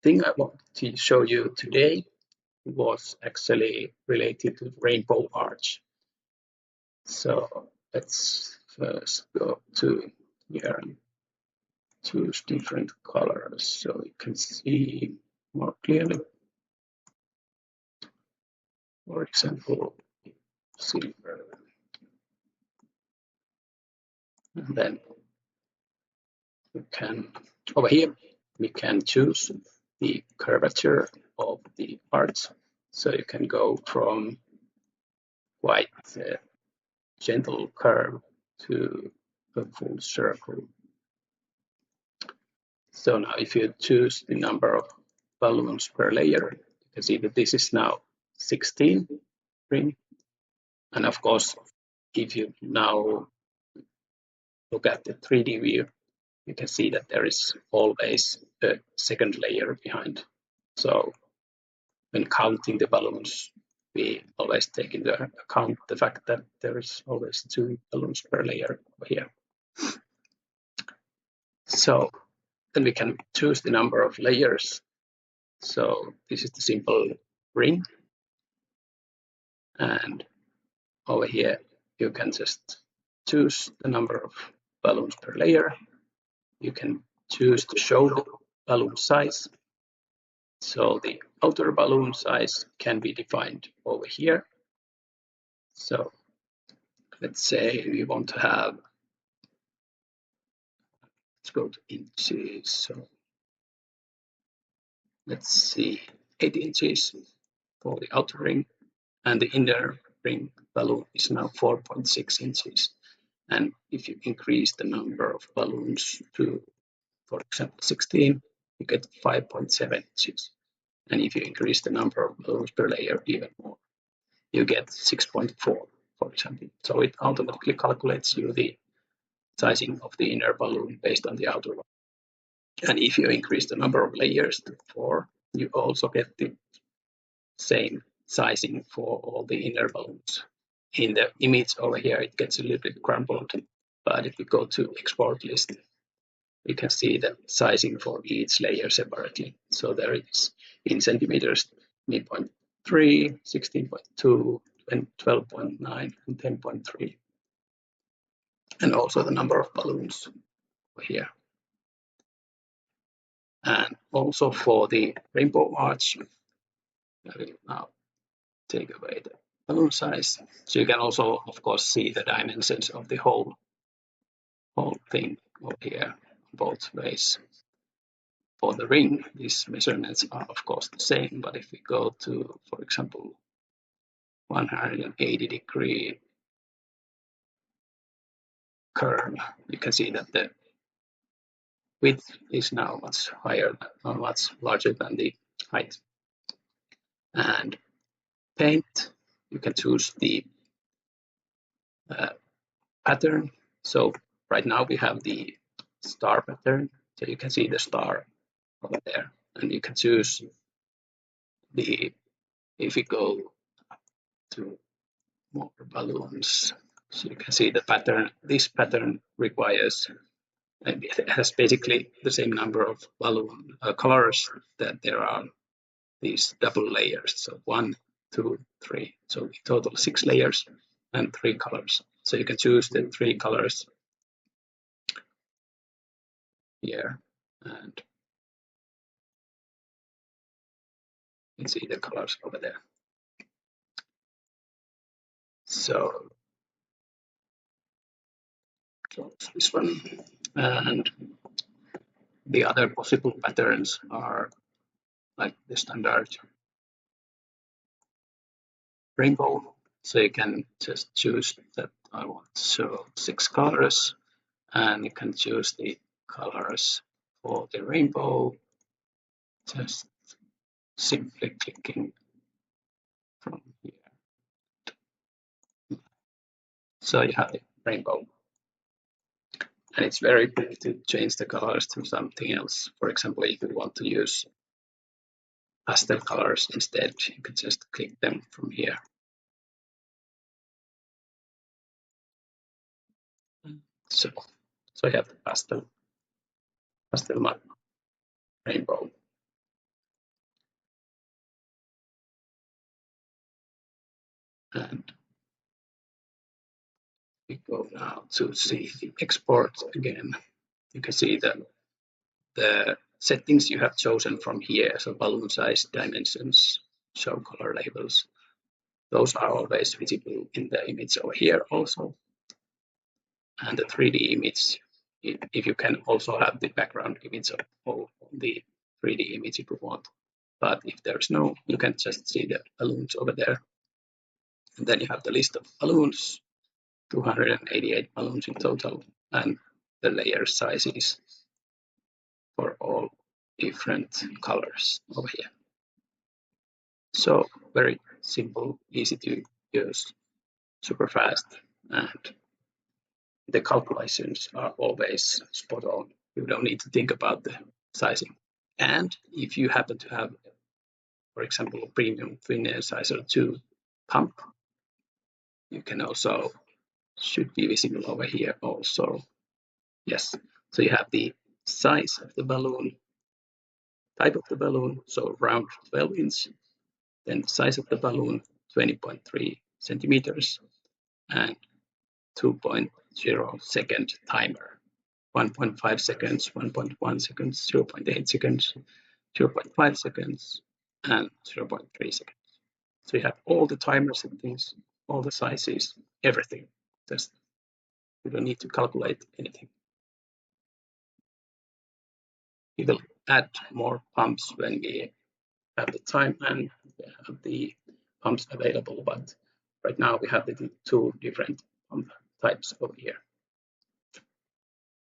thing I want to show you today was actually related to rainbow arch. So let's first go to here and choose different colors so you can see more clearly. For example, silver. And then we can, over here, we can choose the curvature of the arch. So you can go from quite gentle curve to a full circle. So now if you choose the number of balloons per layer, you can see that this is now 16 ring. And of course, if you now look at the 3D view, you can see that there is always a second layer behind. So when counting the balloons, we always take into account the fact that there is always 2 balloons per layer over here. So then we can choose the number of layers. So this is the simple ring. And over here, you can just choose the number of balloons per layer. You can choose to show the balloon size. So the outer balloon size can be defined over here. So let's say we want to have, let's go to inches. So let's see, 8 inches for the outer ring, and the inner ring balloon is now 4.6 inches. And if you increase the number of balloons to, for example, 16, you get 5.7 inches. And if you increase the number of balloons per layer even more, you get 6.4, for example. So it automatically calculates you the sizing of the inner balloon based on the outer one. And if you increase the number of layers to 4, you also get the same sizing for all the inner balloons. In the image over here, it gets a little bit crumpled, but if we go to export list, you can see the sizing for each layer separately. So there is in centimeters 3.3, 16.2, and 12.9, and 10.3. And also the number of balloons over here. And also for the rainbow arch, I will now take away the balloon size. So you can also, of course, see the dimensions of the whole thing over here, both ways. For the ring, these measurements are of course the same, but if we go to, for example, 180-degree curve, you can see that the width is now much higher, much larger than the height. And paint, you can choose the pattern. So right now we have the star pattern, so you can see the star over there, and you can choose the, if you go to more balloons, so you can see the pattern. This pattern requires, it has basically the same number of balloon colors that there are these double layers. So 1, 2, 3. So in total 6 layers and 3 colors. So you can choose the 3 colors here, and you can see the colors over there. So close this one, and the other possible patterns are like the standard rainbow. So you can just choose that I want to show 6 colors, and you can choose the colors for the rainbow, just simply clicking from here. So you have the rainbow. And it's very quick to change the colors to something else. For example, if you want to use pastel colors instead, you can just click them from here. So you have the pastel rainbow. And we go now to see the export again. You can see that the settings you have chosen from here, so balloon size, dimensions, show color labels, those are always visible in the image over here also. And the 3D image, if you can also have the background image of the 3D image if you want. But if there's no, you can just see the balloons over there. And then you have the list of balloons, 288 balloons in total, and the layer sizes for all different colors over here. So very simple, easy to use, super fast, and the calculations are always spot on. You don't need to think about the sizing. And if you happen to have, for example, a premium thin air sizer 2 pump, you can also, should be visible over here also. Yes, so you have the size of the balloon, type of the balloon, so round 12 inch, then the size of the balloon, 20.3 centimeters, and 2.0 second timer, 1.5 seconds, 1.1 seconds, 0.8 seconds, 0.5 seconds, and 0.3 seconds. So you have all the timer settings, all the sizes, everything. Just you don't need to calculate anything. We will add more pumps when we have the time and have the pumps available, but right now we have the two different pump types over here.